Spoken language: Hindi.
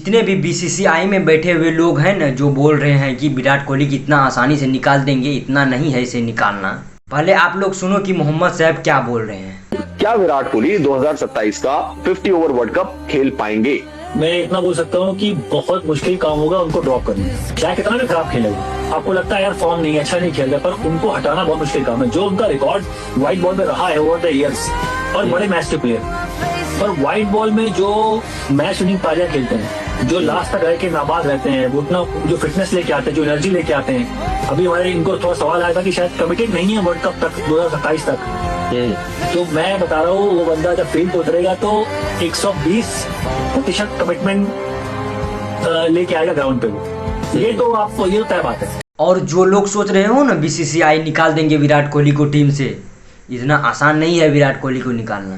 जितने भी बीसीसीआई में बैठे हुए लोग हैं न, जो बोल रहे हैं कि विराट कोहली की इतना आसानी से निकाल देंगे, इतना नहीं है इसे निकालना। पहले आप लोग सुनो कि मोहम्मद साहब क्या बोल रहे हैं। क्या विराट कोहली 2027 का 50 ओवर वर्ल्ड कप खेल पाएंगे? मैं इतना बोल सकता हूँ कि बहुत मुश्किल काम होगा उनको ड्रॉप करना। चाहे कितना भी खराब खेलेगा, आपको लगता है यार फॉर्म नहीं है, अच्छा नहीं खेल रहा, पर उनको हटाना बहुत मुश्किल काम है। जो उनका रिकॉर्ड व्हाइट बॉल में रहा है ओवर द ईयर्स, और बड़े मैच के प्लेयर, पर व्हाइट बॉल में जो मैच विनिंग पारियां खेलते हैं, जो लास्ट तक रह के नाबाद रहते हैं, वो उतना जो फिटनेस लेके आते हैं, जो एनर्जी लेके आते हैं। अभी हमारे इनको थोड़ा सवाल आया था कि शायद कमिटेड नहीं है वर्ल्ड कप तक 2027 तक। तो मैं बता रहा हूँ वो बंदा जब फील्ड पे उतरेगा तो 120% कमिटमेंट लेके आएगा ग्राउंड पे। ये तो आपको ये तय बात है। और जो लोग सोच रहे हो ना बीसीसीआई निकाल देंगे विराट कोहली को टीम से, इतना आसान नहीं है विराट कोहली को निकालना।